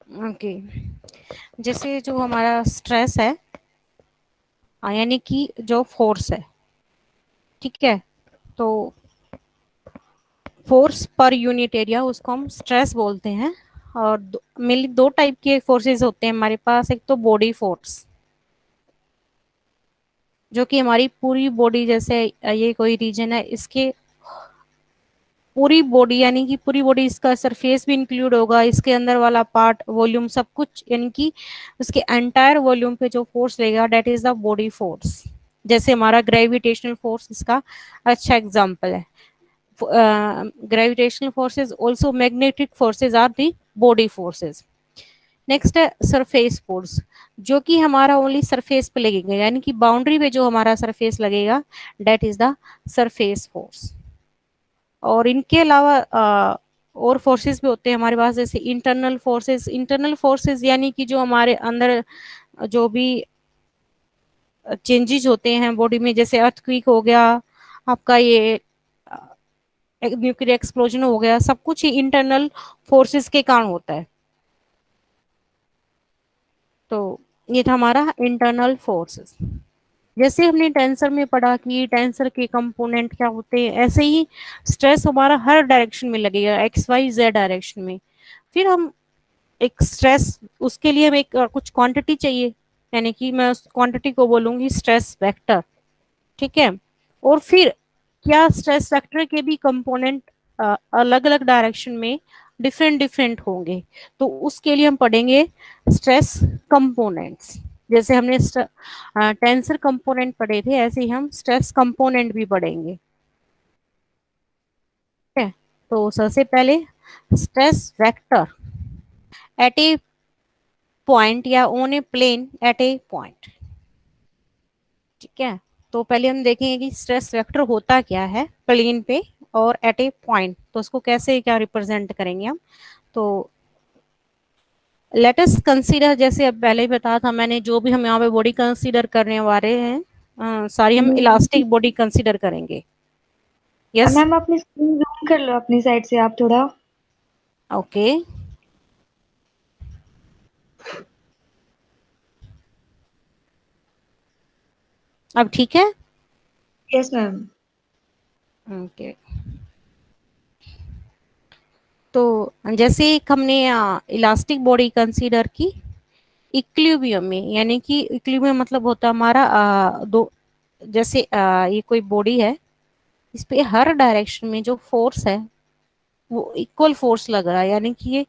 Okay. जैसे जो हमारा स्ट्रेस है, यानी कि जो फोर्स है, ठीक है, तो फोर्स पर यूनिट एरिया उसको हम स्ट्रेस बोलते हैं। और मेनली दो टाइप के फोर्सेस होते हैं हमारे पास। एक तो बॉडी फोर्स, जो कि हमारी पूरी बॉडी, जैसे ये कोई रीजन है इसके पूरी बॉडी, यानी कि पूरी बॉडी, इसका सरफेस भी इंक्लूड होगा, इसके अंदर वाला पार्ट, वॉल्यूम, सब कुछ, यानी कि उसके एंटायर वॉल्यूम पे जो फोर्स लगेगा that is the body force. जैसे हमारा ग्रेविटेशनल फोर्स इसका अच्छा एग्जांपल है। Gravitational forces also magnetic forces are the body forces. Next है सरफेस फोर्स, जो कि हमारा ओनली सरफेस पे लगेगा, यानी कि बाउंड्री पे जो हमारा सरफेस लगेगा that is the surface force. और इनके अलावा और फोर्सेस भी होते हैं हमारे पास, जैसे इंटरनल फोर्सेस। इंटरनल फोर्सेस यानी कि जो हमारे अंदर जो भी चेंजेस होते हैं बॉडी में, जैसे अर्थक्वेक हो गया आपका, ये न्यूक्लियर एक्सप्लोजन हो गया, सब कुछ ही इंटरनल फोर्सेस के कारण होता है। तो ये था हमारा इंटरनल फोर्सेस। जैसे हमने टेंसर में पढ़ा कि टेंसर के कंपोनेंट क्या होते हैं, ऐसे ही स्ट्रेस हमारा हर डायरेक्शन में लगेगा, एक्स वाई जेड डायरेक्शन में। फिर हम एक स्ट्रेस, उसके लिए हमें एक कुछ क्वांटिटी चाहिए, यानी कि मैं उस क्वांटिटी को बोलूंगी स्ट्रेस वेक्टर। ठीक है। और फिर क्या स्ट्रेस वेक्टर के भी कंपोनेंट अलग अलग डायरेक्शन में डिफरेंट डिफरेंट होंगे, तो उसके लिए हम पढ़ेंगे स्ट्रेस कंपोनेंट्स। जैसे हमने टेंसर कंपोनेंट पढ़े थे, ऐसे ही हम स्ट्रेस कंपोनेंट भी पढ़ेंगे। ठीक है। तो सबसे पहले stress vector at a point या on a plane at a point. ठीक है। तो पहले हम देखेंगे कि स्ट्रेस वेक्टर होता क्या है प्लेन पे और एट ए पॉइंट, तो उसको कैसे क्या रिप्रेजेंट करेंगे हम। तो लेट अस कंसीडर, जैसे अब पहले ही बताया था मैंने, जो भी हम यहाँ पे बॉडी कंसीडर करने वाले हैं, सारी हम इलास्टिक बॉडी कंसीडर करेंगे। यस। मैम अपनी स्क्रीन जूम कर लो अपनी साइड से आप थोड़ा। ओके। अब ठीक है। Yes ma'am. ओके। तो जैसे एक हमने इलास्टिक बॉडी कंसीडर की इक्विलिब्रियम में, यानी कि इक्विलिब्रियम मतलब होता है हमारा दो, जैसे ये कोई बॉडी है, इस पे हर डायरेक्शन में जो फोर्स है वो इक्वल फोर्स लग रहा है, यानी कि ये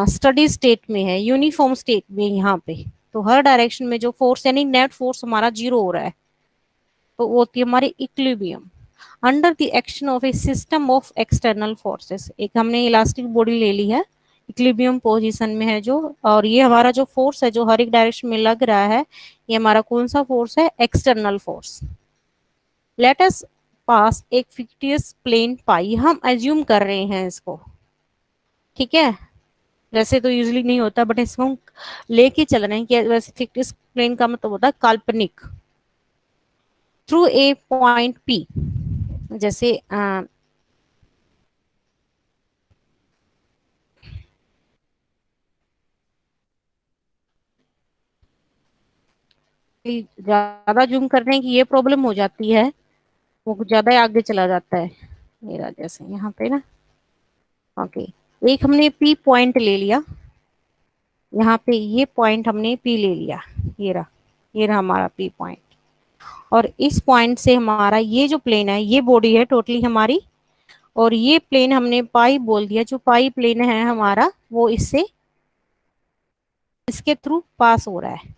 स्टडी स्टेट में है, यूनिफॉर्म स्टेट में यहाँ पे। तो हर डायरेक्शन में जो फोर्स, यानी नेट फोर्स हमारा जीरो हो रहा है, तो वो होती है हमारी equilibrium under the action of A system of external forces. एक हमने इलास्टिक बॉडी ले ली है, इक्विलिब्रियम पोजीशन में है जो, और ये हमारा जो फोर्स है जो हर एक डायरेक्शन में लग रहा है, ये हमारा कौन सा फोर्स है, एक्सटर्नल फोर्स। लेट अस पास एक फिक्टियस प्लेन पाई, हम एज्यूम कर रहे हैं इसको। ठीक है। वैसे तो यूजली नहीं होता, बट इसको हम लेके चल रहे हैं कि वैसे फिक्टियस प्लेन का मतलब होता है काल्पनिक। थ्रू ए पॉइंट पी, जैसे ज्यादा जूम करने की ये प्रॉब्लम हो जाती है, वो ज्यादा आगे चला जाता है मेरा, जैसे यहाँ पे ना। ओके। एक हमने पी पॉइंट ले लिया, यहाँ पे ये पॉइंट हमने पी ले लिया, ये रहा हमारा पी पॉइंट। और इस पॉइंट से हमारा ये जो प्लेन है, ये बॉडी है टोटली हमारी, और ये प्लेन हमने पाई बोल दिया, जो पाई प्लेन है हमारा वो इससे, इसके थ्रू पास हो रहा है।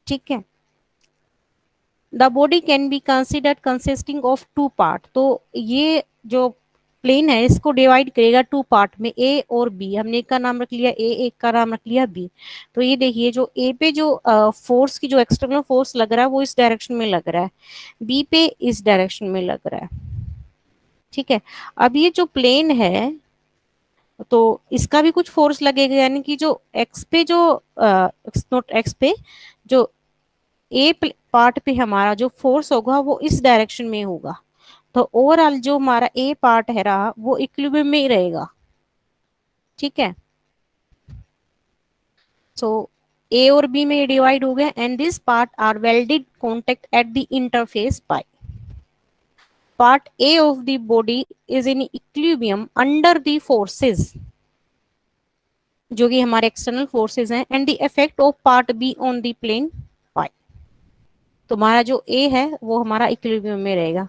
ठीक है। The body can be considered consisting of two part. तो ये जो प्लेन है इसको डिवाइड करेगा टू पार्ट में, ए और बी। हमने एक का नाम रख लिया ए, एक का नाम रख लिया बी। तो ये देखिए, जो ए पे जो फोर्स की जो एक्सटर्नल फोर्स लग रहा है वो इस डायरेक्शन में लग रहा है, बी पे इस डायरेक्शन में लग रहा है। ठीक है। अब ये जो प्लेन है, तो इसका भी कुछ फोर्स लगेगा, यानी कि जो एक्स पे जो नोट एक्स पे जो ए पार्ट पे हमारा जो फोर्स होगा वो इस डायरेक्शन में होगा। तो ओवरऑल जो हमारा ए पार्ट है रहा वो इक्विलिब्रियम में ही रहेगा। ठीक है। सो ए और बी में डिवाइड हो गए and this part are welded contact at the interface by part A of the body is in equilibrium under the forces जो कि हमारे एक्सटर्नल फोर्सेस हैं and the effect of part B on the plane pi. तुम्हारा जो A है वो हमारा equilibrium में रहेगा।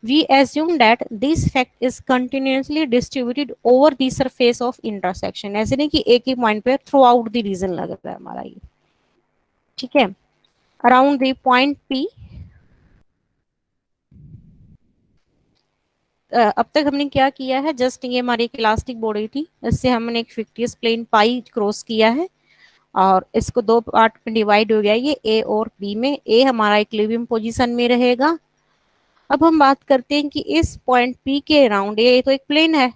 We assume that this fact is continuously distributed over the surface of intersection, ऐसे नहीं कि एक ही पॉइंट पे थ्रू आउट द रीजन लग रहा है हमारा ये, ठीक है, अराउंड द पॉइंट पी। अब तक हमने क्या किया है, जस्ट ये हमारी एक इलास्टिक बॉडी थी, इससे हमने एक फिक्टियस प्लेन पाई क्रॉस किया है और इसको दो पार्ट में डिवाइड हो गया ये ए और बी में। ए हमारा इक्विलिब्रियम पोजीशन में रहेगा। अब हम बात करते हैं कि इस पॉइंट पी के अराउंड, ये तो एक प्लेन है,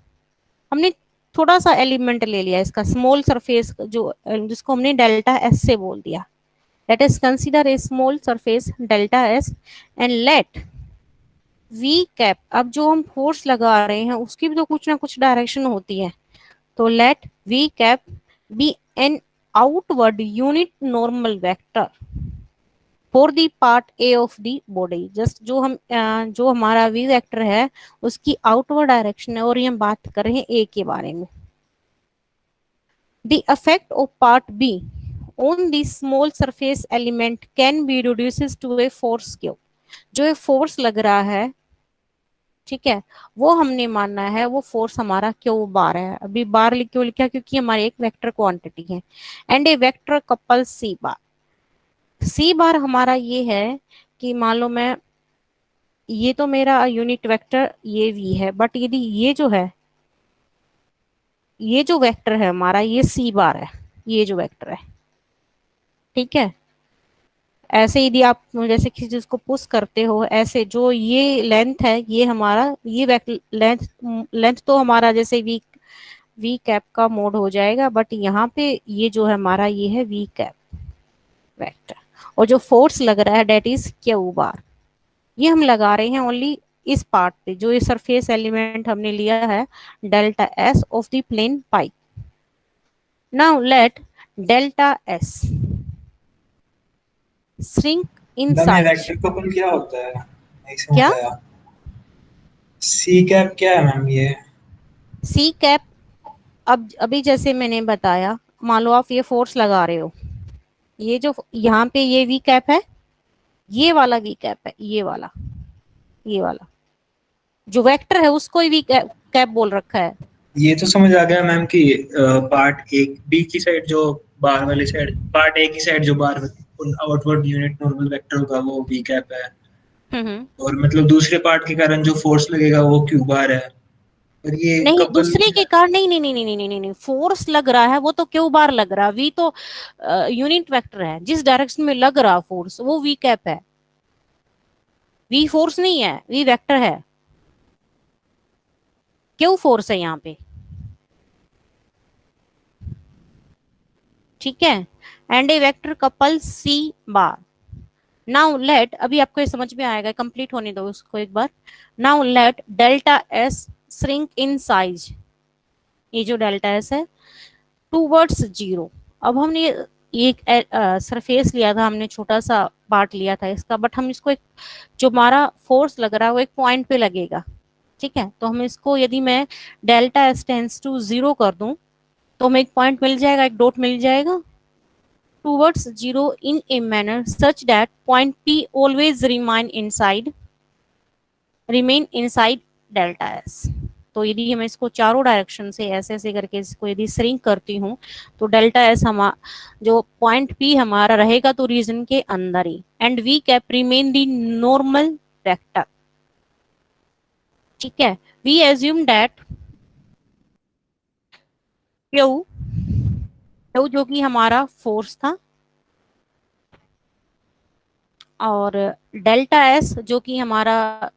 हमने थोड़ा सा एलिमेंट ले लिया इसका स्मॉल सरफेस जो जिसको हमने डेल्टा एस से बोल दिया। Let us consider a small surface delta S and let v cap. अब जो हम फोर्स लगा रहे हैं उसकी भी तो कुछ ना कुछ डायरेक्शन होती है, तो let v cap be an outward unit normal vector for the part A of the body. Just जो हमारा वी वेक्टर है उसकी आउटवर्ड डायरेक्शन है और ये हम बात कर रहे हैं ए के बारे में। The effect of part B on the small surface element can be reduces to a force Q. जो ये फोर्स लग रहा है, ठीक है, वो हमने मानना है वो फोर्स हमारा क्यू बार है। अभी बार क्यों लिखा, क्योंकि हमारी एक वेक्टर क्वांटिटी है and a vector couple C बार। सी बार हमारा ये है कि मान लो मैं, ये तो मेरा यूनिट वेक्टर ये वी है, बट यदि ये जो है, ये जो वेक्टर है हमारा ये सी बार है, ये जो वेक्टर है, ठीक है। ऐसे यदि आप जैसे किसी चीज को पुश करते हो, ऐसे जो ये लेंथ है ये हमारा ये लेंथ लेंथ तो हमारा जैसे वी वी कैप का मोड हो जाएगा, बट यहाँ पे ये जो है हमारा ये है वी कैप वेक्टर, और जो फोर्स लग रहा है डेट इज क्यू बार। ये हम लगा रहे हैं ओनली इस पार्ट पे, जो ये सरफेस एलिमेंट हमने लिया है delta S of the plane pi. Now let delta S shrink in मैम ये साइज। वेक्टर कपल क्या होता है, नहीं समझ क्या आया। सी कैप क्या है मैम ये? सी कैप, अब अभी जैसे मैंने बताया, मान लो आप ये फोर्स लगा रहे हो, ये जो यहाँ पे ये वी कैप है, ये वाला वी कैप है, ये वाला जो वेक्टर है उसको ही वी कैप बोल रखा है। ये तो समझ आ गया मैम कि पार्ट एक बी की साइड जो बार वाली साइड, पार्ट ए की साइड जो बार आउटवर्ड यूनिट नॉर्मल वेक्टर होगा वो वी कैप है, हम्म। और मतलब दूसरे पार्ट के कारण जो फोर्स लगेगा वो क्यू बार है। और ये नहीं, कपल दूसरे के कारण नहीं नहीं नहीं नहीं नहीं नहीं नहीं, फोर्स लग रहा है वो तो क्यू बार लग रहा है, वी तो यूनिट वेक्टर है, जिस डायरेक्शन में लग रहा फोर्स वो वी कैप है। वी फोर्स नहीं है, वी वेक्टर है, क्यू फोर्स है यहाँ पे, ठीक है। And a vector couple C bar. Now let, अभी आपको ये समझ में आएगा, कंप्लीट होने दो उसको एक बार। Now let delta S shrink in size, ये जो डेल्टा एस है टूवर्ड्स जीरो। अब हमने एक सरफेस लिया था, हमने छोटा सा पार्ट लिया था इसका, बट हम इसको एक, जो हमारा फोर्स लग रहा है वो एक पॉइंट पे लगेगा, ठीक है। तो हम इसको यदि मैं delta S tends to zero कर दूं तो हमें एक पॉइंट मिल जाएगा, एक डॉट मिल जाएगा towards zero in a manner such that point P always remain inside delta S। तो यदि मैं इसको चारों डायरेक्शन से ऐसे ऐसे करके इसको यदि श्रिंक करती हूँ तो डेल्टा एस हमारा जो पॉइंट पी हमारा रहेगा तो रीजन के अंदर ही, and v cap remain the normal vector, ठीक है। We assume that Q Q जो कि हमारा फोर्स था और डेल्टा एस जो कि हमारा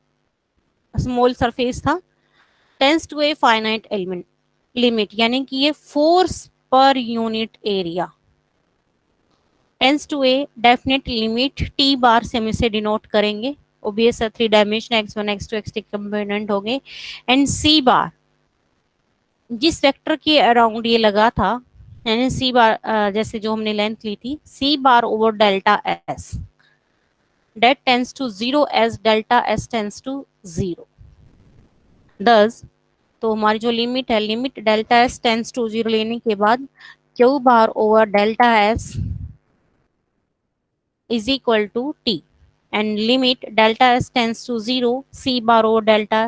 स्मॉल सरफेस था, tends to a finite element limit, यानी कि ये force per unit area tends to a definite limit T bar से हम इसे डिनोट करेंगे। Obvious 3 dimension x1 x2 x3 component होंगे, एंड सी बार जिस वेक्टर के अराउंड ये लगा था यानी सी बार जैसे जो हमने लेंथ ली थी C bar over delta S that tends to 0 as delta s tends to 0 thus तो हमारी जो लिमिट है limit delta S tends to 0 लेने के बाद Q bar over delta S is equal to T and limit delta S tends to 0 C bar over delta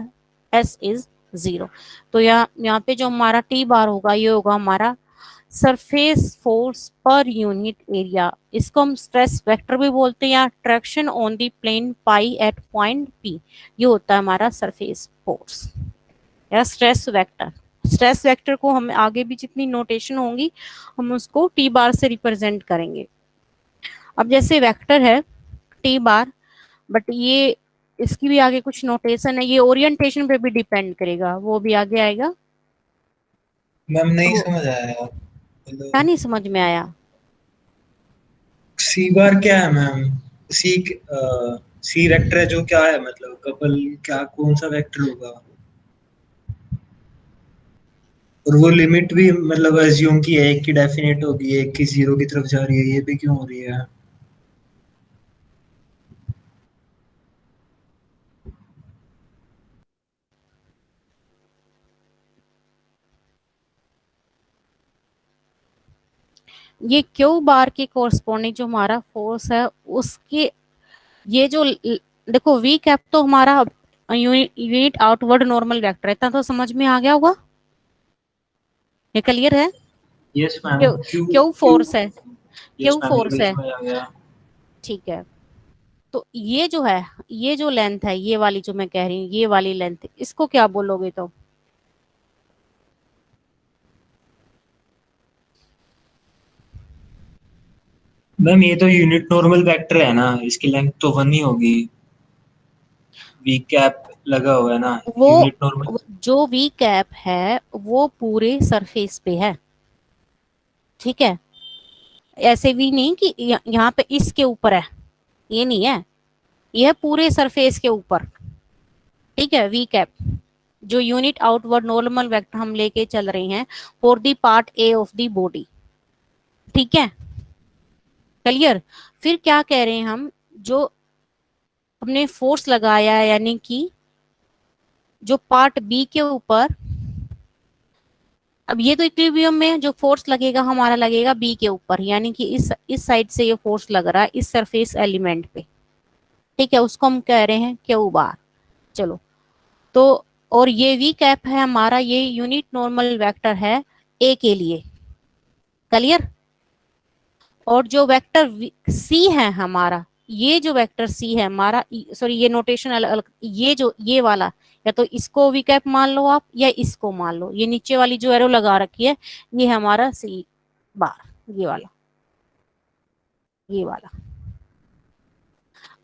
S is 0। तो यहाँ पे जो हमारा टी बार होगा ये होगा हमारा surface force per unit area. इसको हम स्ट्रेस वेक्टर भी बोलते हैं या traction on the plane pi at point P. ये होता है हमारा सरफेस फोर्स या स्ट्रेस वेक्टर। स्ट्रेस वेक्टर को हम आगे भी जितनी नोटेशन होंगी हम उसको टी बार से रिप्रेजेंट करेंगे। अब जैसे वेक्टर है टी बार बट ये इसकी भी आगे कुछ नोटेशन है, ये ओरिएंटेशन पे भी डिपेंड करेगा, वो भी आगे आएगा। मैम नहीं तो समझ आया। क्या नहीं समझ में आया? सी बार क्या है मैम? सी सी वेक्टर है जो क्या है, मतलब कपल क्या कौन सा वेक्टर होगा? और वो लिमिट भी मतलब अज्यूम की है एक की डेफिनेट होगी एक की जीरो की तरफ जा रही है, ये भी क्यों हो रही है? ये क्यू बार के कोरस्पॉन्डिंग जो हमारा फोर्स है उसके ये जो देखो वी कैप तो हमारा यूनिट आउटवर्ड नॉर्मल वेक्टर है, इतना तो समझ में आ गया होगा, ये क्लियर है। Yes ma'am. Q Q Q Q force है, यस क्यू मैम, ये फोर्स भी है, समझ आ गया। ठीक है। तो ये जो है ये जो लेंथ है ये वाली जो मैं कह रही हूँ ये वाली लेंथ इसको क्या बोलोगे? तो मैम ये तो यूनिट नॉर्मल वेक्टर है ना, इसकी लेंथ तो 1 ही होगी। वी कैप लगा हुआ है ना, वो यूनिट नॉर्मल। जो वी कैप है वो पूरे सरफेस पे है, ठीक है। ऐसे भी नहीं कि यहाँ पे इसके ऊपर है, ये नहीं है, ये है पूरे सरफेस के ऊपर, ठीक है। वी कैप जो यूनिट आउटवर्ड नॉर्मल वेक्टर हम लेके चल रहे हैं for the part A of the body, ठीक है, क्लियर। फिर क्या कह रहे हैं हम, जो हमने फोर्स लगाया है यानी कि जो पार्ट बी के ऊपर, अब ये तो इक्विलिब्रियम में जो फोर्स लगेगा हमारा लगेगा बी के ऊपर, यानी कि इस साइड से ये फोर्स लग रहा है इस सरफेस एलिमेंट पे, ठीक है, उसको हम कह रहे हैं क्यू बार। चलो तो और ये वी कैप है हमारा, ये यूनिट नॉर्मल वेक्टर है ए के लिए, क्लियर। और जो वेक्टर सी है हमारा, ये जो वेक्टर सी है हमारा, सॉरी ये नोटेशन अलग अलग, ये जो ये वाला या तो इसको वी कैप मान लो आप या इसको मान लो, ये नीचे वाली जो एरो लगा रखी है ये हमारा सी बार, ये वाला, ये वाला।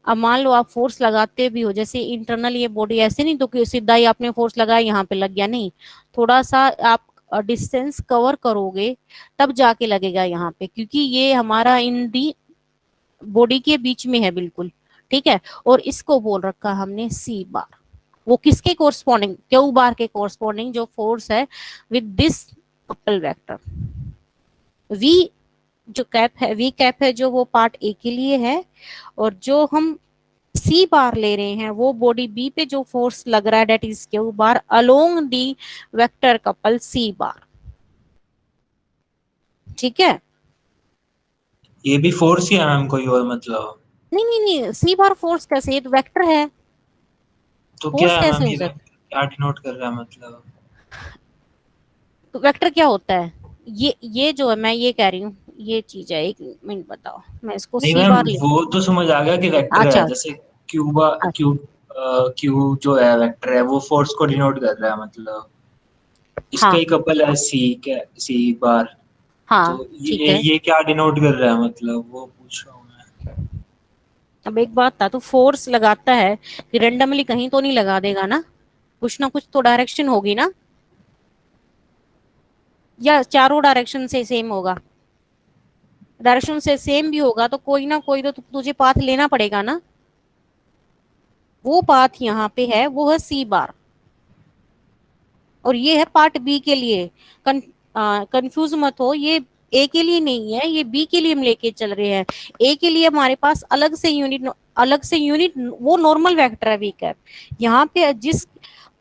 अब मान लो आप फोर्स लगाते भी हो, जैसे इंटरनल ये बॉडी ऐसे नहीं तो कि सीधा ही आपने फोर्स लगाया यहाँ पे लग गया, नहीं, थोड़ा सा आप डिस्टेंस कवर करोगे तब जाके लगेगा यहाँ पे, क्योंकि ये हमारा इन दी बॉडी के बीच में है बिल्कुल, ठीक है। और इसको बोल रखा हमने सी बार, वो किसके कोरस्पॉन्डिंग, क्यू बार के कोरस्पॉन्डिंग जो फोर्स है with this couple vector. V जो कैप है, वी कैप है जो वो पार्ट ए के लिए है, और जो हम सी बार ले रहे हैं वो बॉडी बी पे जो फोर्स लग रहा है that is Q bar along the vector couple C bar, ठीक है। ये भी फोर्स ही है मैम, कोई और मतलब? नहीं नहीं नहीं, सी बार फोर्स कैसे, ये तो वेक्टर है, तो क्या फोर्स है कैसे मैम, हो ये सकता क्या डिनोट कर रहा है मतलब? है? तो वेक्टर क्या होता है, ये जो है मैं ये कह रही हूँ ये चीज है, एक मिनट बताओ, मैं इसको नहीं सी मैम, बार ले, वो तो समझ आ गया कि वेक्टर है, अच्छा जैसे क्यूबा अच्छा, क्यू क्यू जो है वेक्टर है वो फोर्स को डिनोट कर रहा है मतलब। इसका हाँ ही कपल है सी, क्या सी बार? हाँ तो ठीक ये है। ये क्या डिनोट कर रहा है मतलब, वो पूछ रहा हूँ मैं। अब एक बात था, तो फोर्स लगाता है कि रेंडमली कहीं तो नहीं लगा देगा ना कुछ तो डायरेक्शन होगी ना, या चारों डायरेक्शन से सेम होगा? डायरेक्शन से सेम भी होगा तो कोई ना कोई तो तुझे पाथ लेना पड़ेगा ना, वो पाथ यहाँ पे है वो है सी बार, और ये है पार्ट बी के लिए। कंफ्यूज मत हो, ये ए के लिए नहीं है, ये बी के लिए हम लेके चल रहे हैं। ए के लिए हमारे पास अलग से यूनिट वो नॉर्मल वेक्टर है वी कैप। यहाँ पे जिस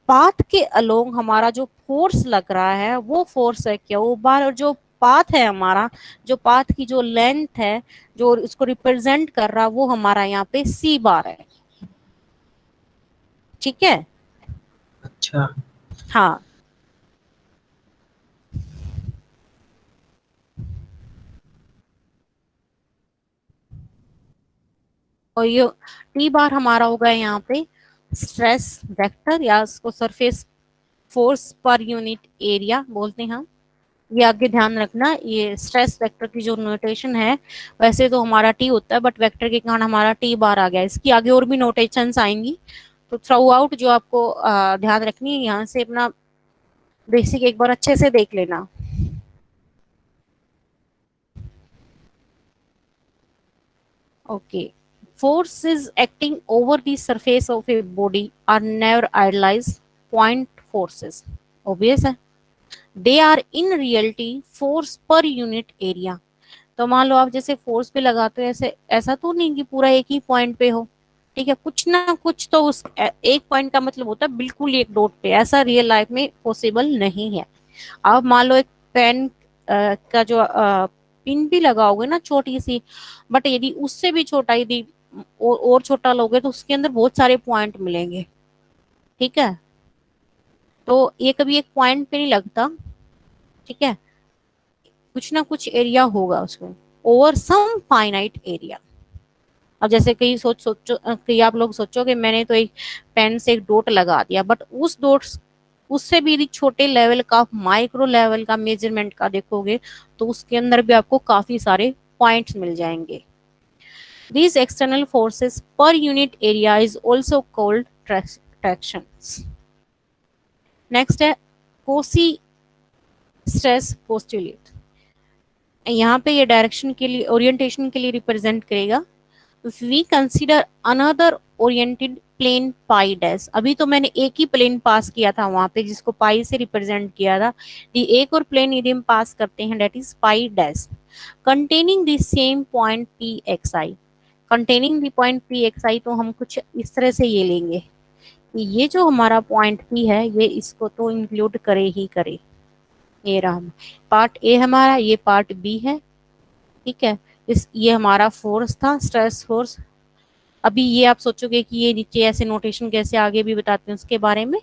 पाथ के अलोंग हमारा जो फोर्स लग रहा है वो फोर्स है क्या, वो बार, और जो पाथ है हमारा, जो पाथ की जो लेंथ है जो इसको रिप्रेजेंट कर रहा वो हमारा यहाँ पे सी बार है। ठीक है। अच्छा। हाँ, और ये टी बार हमारा होगा यहाँ पे स्ट्रेस वेक्टर, या उसको surface force per unit area बोलते हैं हम। ये आगे ध्यान रखना, ये स्ट्रेस वेक्टर की जो नोटेशन है, वैसे तो हमारा टी होता है बट वेक्टर के कारण हमारा टी बार आ गया। इसकी आगे और भी नोटेशंस आएंगी, तो थ्रू आउट जो आपको ध्यान रखनी है, यहाँ से अपना बेसिक एक बार अच्छे से देख लेना। Okay. Forces acting over the surface of a body are never idealized point forces. Obvious है। They are in reality force per unit area. तो मान लो आप जैसे फोर्स पे लगाते हो, ऐसे ऐसा तो नहीं कि पूरा एक ही पॉइंट पे हो। ठीक है, कुछ ना कुछ तो उस एक पॉइंट का मतलब होता है बिल्कुल एक डॉट पे, ऐसा रियल लाइफ में पॉसिबल नहीं है। आप मान लो एक पेन का जो पिन भी लगाओगे ना छोटी सी, बट यदि उससे भी छोटा, यदि और छोटा लोगे तो उसके अंदर बहुत सारे पॉइंट मिलेंगे। ठीक है, तो ये कभी एक पॉइंट पे नहीं लगता। ठीक है, कुछ ना कुछ एरिया होगा उसमें, ओवर सम फाइनाइट एरिया। अब जैसे कई सोचो कई आप लोग सोचोगे मैंने तो एक पेन से एक डॉट लगा दिया, बट उस डॉट उससे भी यदि छोटे लेवल का, माइक्रो लेवल का मेजरमेंट का देखोगे तो उसके अंदर भी आपको काफी सारे पॉइंट्स मिल जाएंगे। These external forces per unit area is also called tractions. Next है कोसी स्ट्रेस पोस्टुलेट। यहाँ पे ये डायरेक्शन के लिए, ओरिएंटेशन के लिए रिप्रेजेंट करेगा। If we consider another oriented plane pi dash, अभी तो मैंने एक ही प्लेन पास किया था वहां पे जिसको पाई से रिप्रेजेंट किया था। ये एक और प्लेन यदि हम पास करते हैं, that is pi dash, containing the same point P X I. Containing the point P X I तो हम कुछ इस तरह से ये लेंगे कि ये जो हमारा पॉइंट पी है ये इसको तो इंक्लूड करे ही करे। ये रहा पार्ट ए हमारा, ये पार्ट बी है। ठीक है, इस ये हमारा फोर्स था, स्ट्रेस फोर्स। अभी ये आप सोचोगे कि ये नीचे ऐसे नोटेशन कैसे, आगे भी बताते हैं उसके बारे में।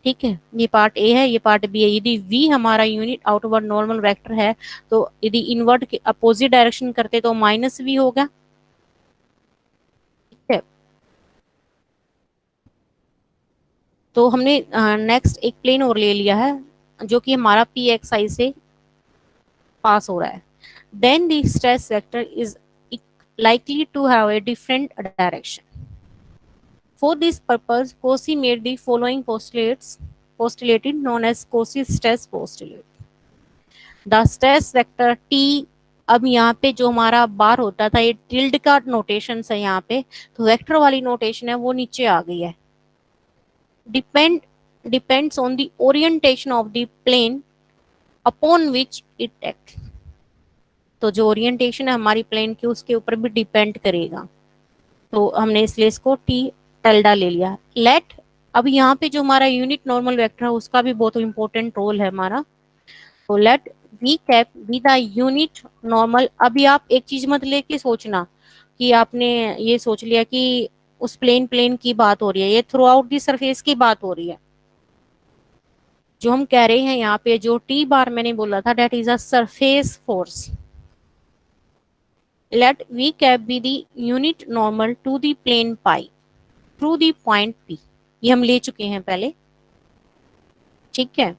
ठीक है, ये पार्ट ए है, ये पार्ट बी है। यदि v हमारा यूनिट आउटवर्ड नॉर्मल वेक्टर है तो यदि इनवर्ट के अपोजिट डायरेक्शन करते तो माइनस v होगा। ठीक है, तो हमने नेक्स्ट एक प्लेन और ले लिया है जो कि हमारा पी एक्स आई से पास हो रहा है। Then the stress vector is likely to have a different direction. For this purpose, Cauchy made the following postulated known as Cauchy stress postulate. The stress vector T, अब यहाँ पे जो हमारा बार होता था ये टिल्ड का नोटेशन है यहाँ पे, तो वेक्टर वाली नोटेशन है वो नीचे आ गई है। Depends on the orientation of the plane upon which it acts. तो जो ओरिएंटेशन है हमारी प्लेन की उसके ऊपर भी डिपेंड करेगा। तो हमने इसलिए इसको टी टेल्डा ले लिया। लेट, अब यहाँ पे जो हमारा यूनिट नॉर्मल वेक्टर है उसका भी बहुत इंपॉर्टेंट रोल है हमारा। तो let v cap be the unit normal. अभी आप एक चीज मत लेके सोचना कि आपने ये सोच लिया कि उस प्लेन की बात हो रही है, ये थ्रू आउट दी सरफेस की बात हो रही है। जो हम कह रहे हैं यहाँ पे जो टी बार मैंने बोला था that is a surface force. Let v cap be the unit normal to the plane pi through the point P. ये हम ले चुके हैं पहले। ठीक है,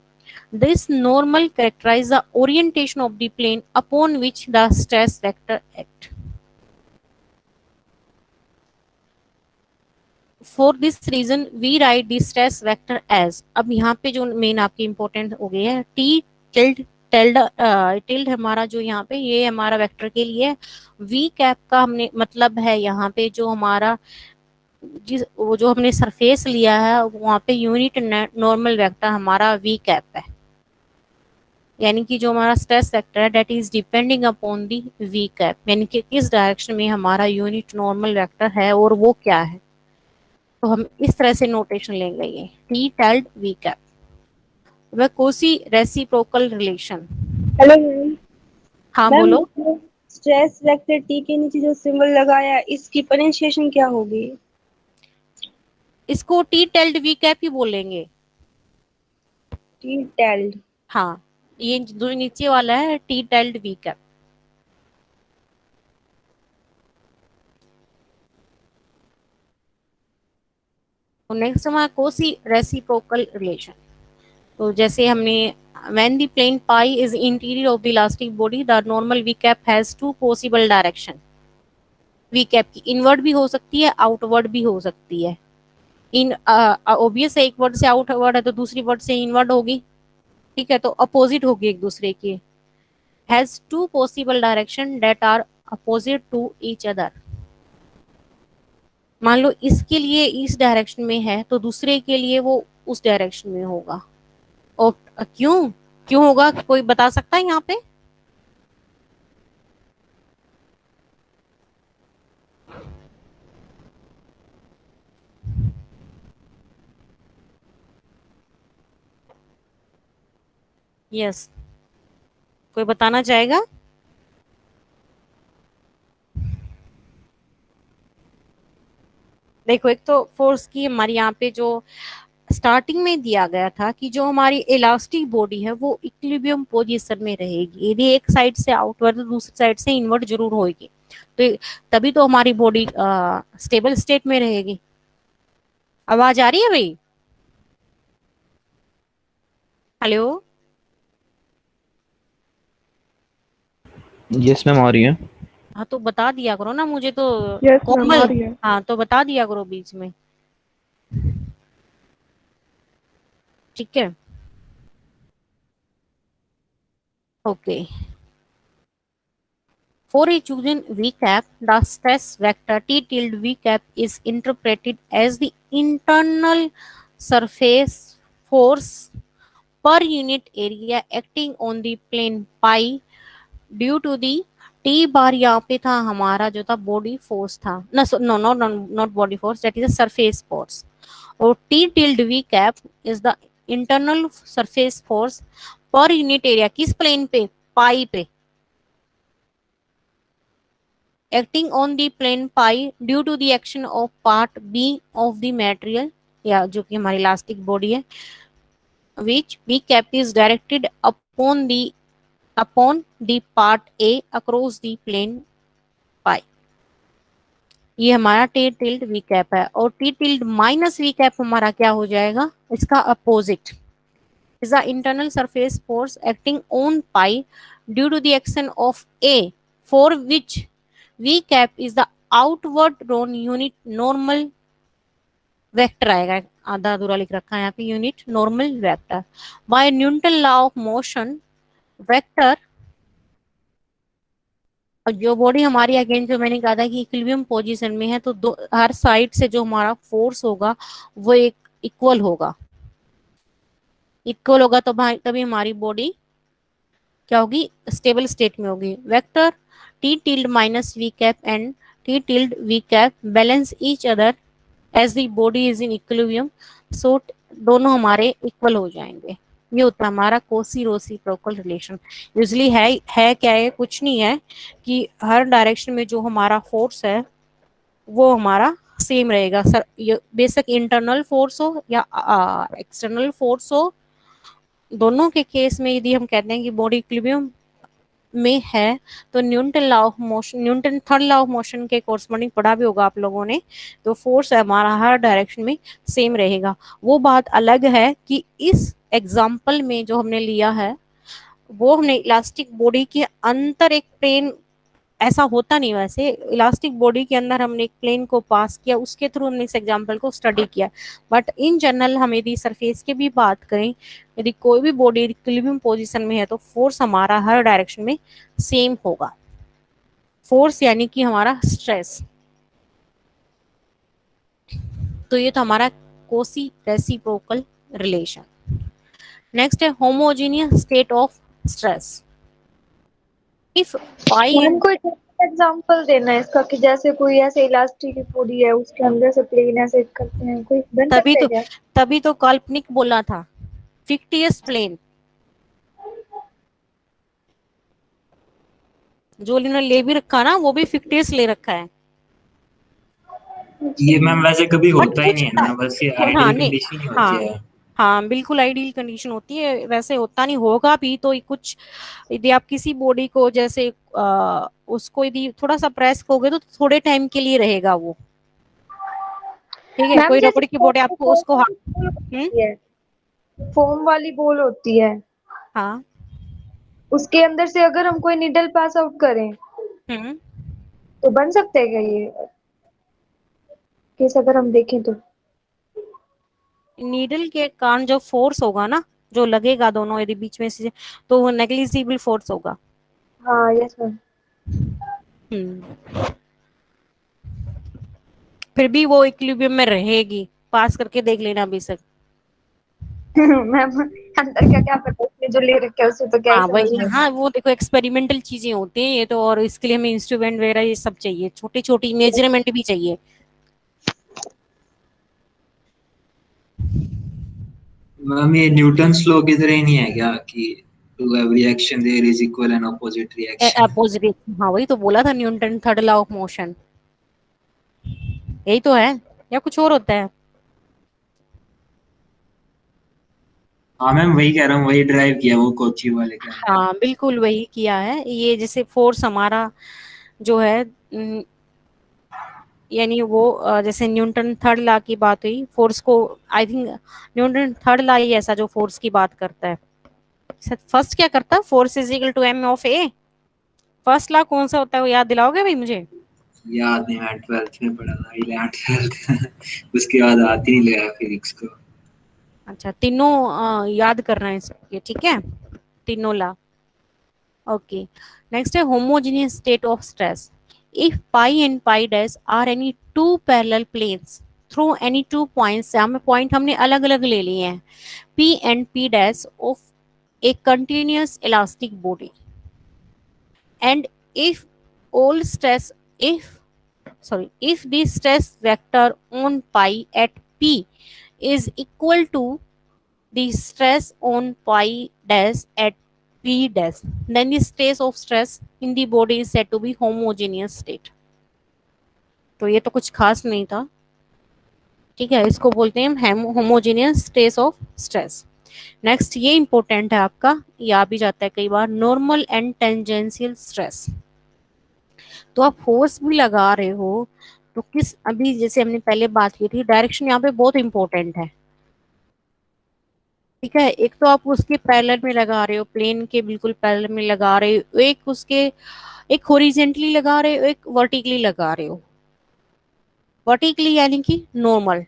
this normal characterize the orientation of the plane upon which the stress vector act. For this reason we write the stress vector as, अब यहाँ पे जो मेन आपकी इंपॉर्टेंट हो गई है t tilde टिल्ड टिल्ड हमारा जो यहाँ पे ये हमारा वेक्टर के लिए, v कैप का हमने मतलब है यहाँ पे जो हमारा जिस वो जो हमने सरफेस लिया है वहाँ पे यूनिट नॉर्मल वेक्टर हमारा v कैप है। यानी कि जो हमारा स्ट्रेस वेक्टर है that is depending upon the v cap, यानी कि किस डायरेक्शन में हमारा यूनिट नॉर्मल वेक्टर है और वो क्या है। तो हम इस तरह से नोटेशन लेंगे, ये टी टेल्ड वी कैप व Kosi reciprocal relation. Hello ma'am. हाँ मैम, बोलो। स्ट्रेस वेक्टर टी के नीचे जो सिंबल लगाया इसकी प्रोनाउंसिएशन क्या होगी? इसको टी टेल्ड वी कैप ही बोलेंगे। T tailed. हाँ, ये जो नीचे वाला है टी टेल्ड वी कैप। तो नेक्स्ट हमारा कोसी रेसिप्रोकल रिलेशन। तो जैसे हमने when the plane pi is interior of the elastic body the normal v cap has two possible direction। v cap की इनवर्ड भी हो सकती है, आउटवर्ड भी हो सकती है। इन ऑब्वियस है, एक वर्ड से आउटवर्ड है तो दूसरी वर्ड से इनवर्ड होगी, ठीक है, तो अपोजिट होगी एक दूसरे की। Has to possible direction that are opposite to each other. मान लो इसके लिए इस डायरेक्शन में है तो दूसरे के लिए वो उस डायरेक्शन में होगा। और क्यों क्यों होगा, कोई बता सकता है यहाँ पे? यस, कोई बताना चाहेगा? देखो, एक तो फोर्स की हमारी यहाँ पे जो स्टार्टिंग में दिया गया था कि जो हमारी इलास्टिक बॉडी है वो इक्विलिब्रियम पोजीशन में रहेगी, यदि एक साइड से आउटवर्ड तो दूसरी साइड से इनवर्ड जरूर होगी। तो तभी तो हमारी बॉडी स्टेबल स्टेट में रहेगी। आवाज आ रही है भाई? हेलो? यस मैम, आ रही है। हाँ तो बता दिया करो ना मुझे तो। यस मैम, आ कोमल, रही है। हाँ तो बता दिया करो बीच में, ठीक है। Okay, for a chosen v cap, the stress vector T tilde v cap is interpreted as the internal surface force per unit area acting on the plane pi due to the T बार यहाँ पे था हमारा जो था body force था ना, no no not body force, that is a surface force. और T tilde v cap इज the internal surface force per unit area, किस प्लेन पे? पाई पे, acting on the plane pi due to the action of part B of the material, या जो कि हमारी elastic body है, which B cap is directed upon the part A across the plane pi। ये हमारा T tilde we cap है। और T tilde minus v cap हमारा क्या हो जाएगा, इसका opposite is the internal surface force acting on pi due to the action of A, for which V cap is the outward drawn unit normal vector आएगा। आधा अधूरा लिख रखा है यहाँ पे, unit normal vector by Newton law of motion vector. और जो बॉडी हमारी अगेन जो मैंने कहा था कि इक्विलिब्रियम पोजीशन में है तो हर साइड से जो हमारा फोर्स होगा वो एक इक्वल होगा। इक्वल होगा तो भाई तभी हमारी बॉडी क्या होगी, स्टेबल स्टेट में होगी। Vector T tilde minus v cap and T tilde we cap balance each other as the body is in equilibrium, so दोनों हमारे इक्वल हो जाएंगे। ये होता है हमारा कोसी रेसिप्रोकल रिलेशन। यूजली है क्या है, कुछ नहीं है कि हर डायरेक्शन में जो हमारा फोर्स है वो हमारा सेम रहेगा सर, ये बेशक इंटरनल फोर्स हो या एक्सटर्नल फोर्स हो। दोनों के केस में यदि हम कहते हैं कि बॉडी इक्विलिब्रियम में है तो Newton law of motion, Newton third law of motion के कोर्सपोंडिंग पढ़ा भी होगा आप लोगों ने, तो फोर्स हमारा हर डायरेक्शन में सेम रहेगा। वो बात अलग है कि इस एग्जाम्पल में जो हमने लिया है वो हमने इलास्टिक बॉडी के अंदर एक प्लेन, ऐसा होता नहीं, वैसे इलास्टिक बॉडी के अंदर हमने एक प्लेन को पास किया, उसके थ्रू हमने इस एग्जांपल को स्टडी किया। बट इन जनरल हम यदि सरफेस की भी बात करें, यदि कोई भी बॉडी इक्विलिब्रियम पोजीशन में है तो फोर्स हमारा हर डायरेक्शन में सेम होगा। फोर्स यानी कि हमारा स्ट्रेस। तो ये तो हमारा कोसी रेसिप्रोकल रिलेशन। नेक्स्ट है homogeneous state of stress. If pi ma'am and कोई एग्जांपल देना है इसका कि जैसे कोई ऐसे इलास्टिक बॉडी है उसके अंदर से प्लेन ऐसे करते हैं, कोई बन तभी सकता है तो क्या? तभी तो काल्पनिक बोला था, फिक्टियस प्लेन जो इन्होंने ले भी रखा ना वो भी फिक्टियस ले रखा है। ये मैम वैसे कभी बट होता ही कुछ नहीं है ना, बस ये हाँ आइडियल नहीं, कंडीशन ही होती हाँ है। हाँ बिल्कुल आइडियल कंडीशन होती है, वैसे होता नहीं होगा भी तो कुछ, यदि आप किसी बॉडी को जैसे उसको यदि थोड़ा सा प्रेस करोगे तो थोड़े टाइम के लिए रहेगा वो, ठीक है, मैम कोई जैसे रबड़ की बॉडी आपको उसको हम्म, फोम वाली बॉल होती है, हाँ उसके अंदर से अगर हम कोई निडल पास आउट करें हम्म, तो बन सकता है क्या ये केस अगर हम देखें तो? नीडल के कारण जो फोर्स होगा ना, जो लगेगा दोनों यदि बीच में से, तो वो नेग्लिजिबल फोर्स होगा। हाँ यस मैम। हम्म, फिर भी वो इक्विलिब्रियम में रहेगी, पास करके देख लेना अभी सक। मैम अंदर का क्या पता, उसने जो ले रखा है उसे तो क्या ही हाँ समझ वही, में। हाँ वो देखो एक्सपेरिमेंटल चीजें होती हैं ये तो, और इसके लिए हमें इंस्ट्रूमेंट वगैरह ये सब चाहिए, छोटी छोटी मेजरमेंट भी चाहिए। मैम ये न्यूटन्स लॉ की तरह ही नहीं है क्या कि to every action there is equal and opposite reaction? Opposite, हाँ वही तो बोला था, Newton third law of motion, यही तो है, या कुछ और होता है? हाँ मैम वही कह रहा हूँ, वही ड्राइव किया वो कोची वाले के अंदर। हाँ बिल्कुल वही किया है, ये जैसे फोर्स हमारा जो है यानी वो जैसे न्यूटन थर्ड लॉ की बात हुई फोर्स को, I think Newton third law ही ऐसा जो फोर्स की बात करता है। फर्स्ट क्या करता है, force is equal to m of a, first law कौन सा होता है वो याद दिलाओगे भाई मुझे? याद नहीं, मैं 12th में पढ़ा था, 11th 12th उसके बाद हाथ ही नहीं लगाया फिजिक्स को। अच्छा तीनों याद करना है इसके, ठीक है, तीनों लॉ। ओके, नेक्स्ट है homogeneous state of stress. If pi and pi dash are any two parallel planes through any two points, हमें पॉइंट हमने अलग अलग ले लिए हैं, P and P dash of a continuous elastic body, and if all stress, if the stress vector on pi at P is equal to the stress on pi dash at P dash, then the state of stress in the body is said to be homogeneous state. तो ये तो कुछ खास नहीं था, ठीक है, इसको बोलते हैं हम homogeneous state of stress. Next ये इंपॉर्टेंट है आपका, ये आ भी जाता है कई बार, नॉर्मल एंड टेंजेंशियल स्ट्रेस। तो आप फोर्स भी लगा रहे हो तो किस, अभी जैसे हमने पहले बात की थी, डायरेक्शन यहाँ पे बहुत इंपॉर्टेंट है, ठीक है, एक तो आप उसके पैरेलल में लगा रहे हो, प्लेन के बिल्कुल पैरेलल में लगा रहे हो, एक उसके, एक हॉरिजेंटली लगा रहे हो, एक वर्टिकली लगा रहे हो। वर्टिकली यानी कि नॉर्मल,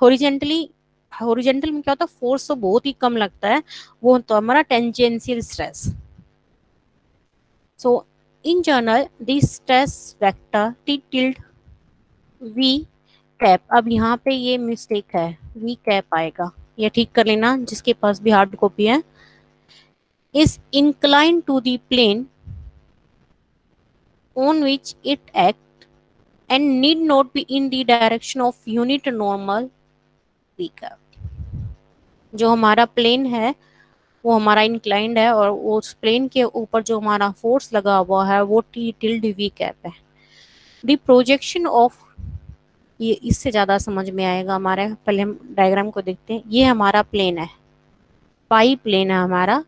हॉरिजेंटली, हॉरिजेंटल में क्या होता है, फोर्स तो बहुत ही कम लगता है, वो तो हमारा tangential stress. So in general, the stress vector T tilde V cap, अब यहाँ पे ये मिस्टेक है, V कैप आएगा, ये ठीक कर लेना जिसके पास भी हार्ड कॉपी है, is inclined to the plane on which it act and need not be in the direction of unit normal V cap. जो हमारा प्लेन है वो हमारा इंक्लाइंड है, और वो उस प्लेन के ऊपर जो हमारा फोर्स लगा हुआ है वो T tilde V कैप है। द प्रोजेक्शन ऑफ, ये इससे ज्यादा समझ में आएगा हमारे, पहले हम डायग्राम को देखते हैं, ये हमारा प्लेन है, पाई प्लेन है हमारा,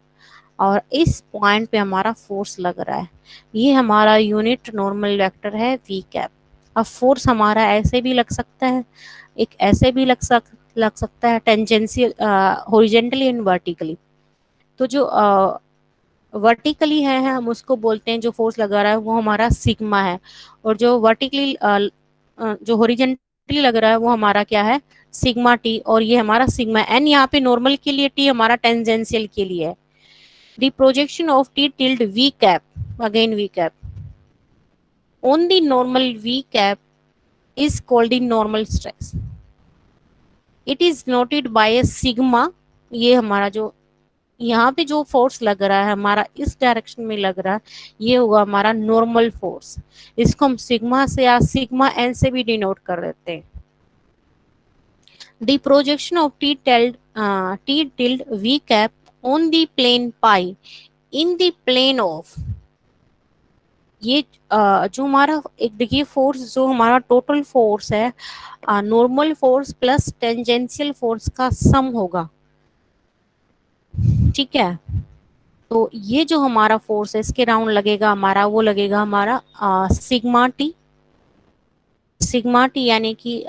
और इस पॉइंट पे हमारा फोर्स लग रहा है, ये हमारा यूनिट नॉर्मल वेक्टर है वी कैप। अब फोर्स हमारा ऐसे भी लग सकता है, एक ऐसे भी लग सकता है, टेंजेंशियल हॉरिजेंटली एंड वर्टिकली। तो जो वर्टिकली है हम उसको बोलते हैं, जो फोर्स लगा रहा है वो हमारा सिग्मा है, और जो वर्टिकली जो हॉरिजेंटली लग रहा है वो हमारा क्या है, सिग्मा टी, और ये हमारा सिग्मा एन, यहाँ पे नॉर्मल के लिए टी हमारा टेंजेंशियल के लिए है। The projection of T tilde we cap, again v cap on the normal v cap is called the normal stress. It is noted by a sigma, ये हमारा जो यहाँ पे जो फोर्स लग रहा है हमारा इस डायरेक्शन में लग रहा है, ये होगा हमारा नॉर्मल फोर्स। इसको हम सिग्मा से या सिग्मा एन से भी डिनोट कर देते हैं। The projection of T tilde we cap on the plane pi in the plane of, ये जो हमारा एक देखिए फोर्स, जो हमारा टोटल फोर्स है normal force plus tangential force का सम होगा, ठीक है। तो ये जो हमारा फोर्स है इसके राउंड लगेगा हमारा, वो लगेगा हमारा सिग्मा टी। सिग्मा टी यानी कि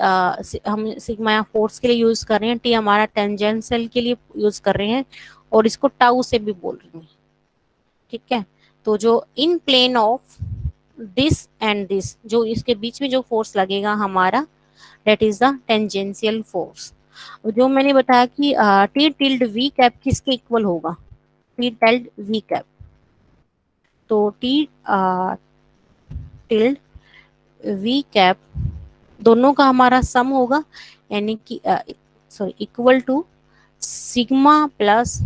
हम सिग्मा फोर्स के लिए यूज कर रहे हैं, टी हमारा टेंजेंशियल के लिए यूज कर रहे हैं, और इसको टाउ से भी बोल रहे हैं, ठीक है। तो जो in plane of this and this, जो इसके बीच में जो फोर्स लगेगा हमारा, that is the tangential force. जो मैंने बताया कि टी टिल्ड वी कैप किसके इक्वल होगा, टी टिल्ड वी कैप। तो टी टिल्ड वी कैप दोनों का हमारा सम होगा, यानी कि sorry equal to sigma plus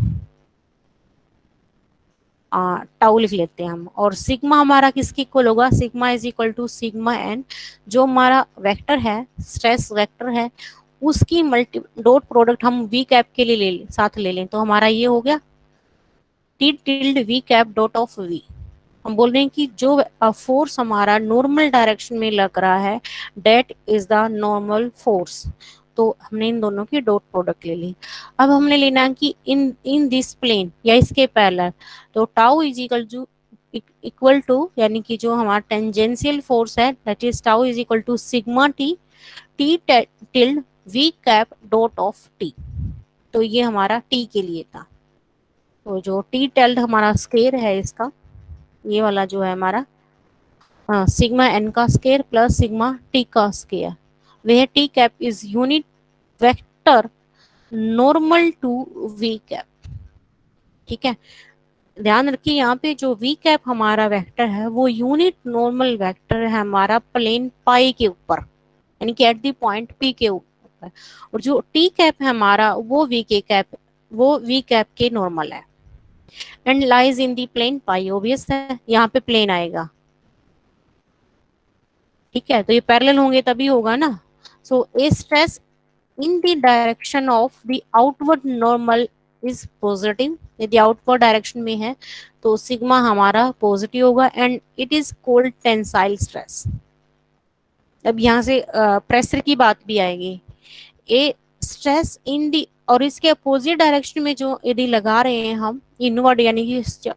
tau लिख लेते हैं हम, और सिग्मा हमारा किसके इक्वल होगा, sigma is equal to sigma N, जो हमारा वेक्टर है, स्ट्रेस वेक्टर है, उसकी मल्टी डॉट प्रोडक्ट हम वी कैप के लिए साथ ले लें, तो हमारा ये हो गया T tilde we cap dot of v. हम बोल रहे हैं कि जो फोर्स हमारा नॉर्मल डायरेक्शन में लग रहा है, that is the normal force. तो हमने इन दोनों की डॉट प्रोडक्ट ले ली। अब हमने लेना है कि इन इन दिस प्लेन या इसके पैरेलल, तो टाउ इज इक्वल टू, यानी कि जो हमारा टेंजेंशियल फोर्स है that is tau is equal to sigma T, T tilde we cap dot of T. तो ये हमारा टी के लिए था। तो जो टी टेल्ड हमारा स्केयर है इसका, ये वाला जो है हमारा सिग्मा एन का स्केयर प्लस सिग्मा टी का स्केयर, वह T cap is unit vector normal to V cap, ठीक है। ध्यान रखिए यहाँ पे जो वी कैप हमारा वेक्टर है वो यूनिट नॉर्मल वेक्टर है हमारा प्लेन पाई के ऊपर, यानी कि एट द पॉइंट पी के ऊपर, और जो टी कैप है हमारा वो वी कैप के नॉर्मल है, and lies in the plane pi, obvious है यहाँ पे प्लेन आएगा, ठीक है। तो ये पैरेलल होंगे तभी होगा ना। So a stress in the direction of the outward normal is positive, यदि आउटवर्ड डायरेक्शन में है तो सिग्मा हमारा पॉजिटिव होगा, and it is called tensile stress. अब यहाँ से प्रेशर की बात भी आएगी। ए स्ट्रेस इन दी, और इसके अपोजिट डायरेक्शन में जो यदि लगा रहे हैं हम इनवर्ड, यानी कि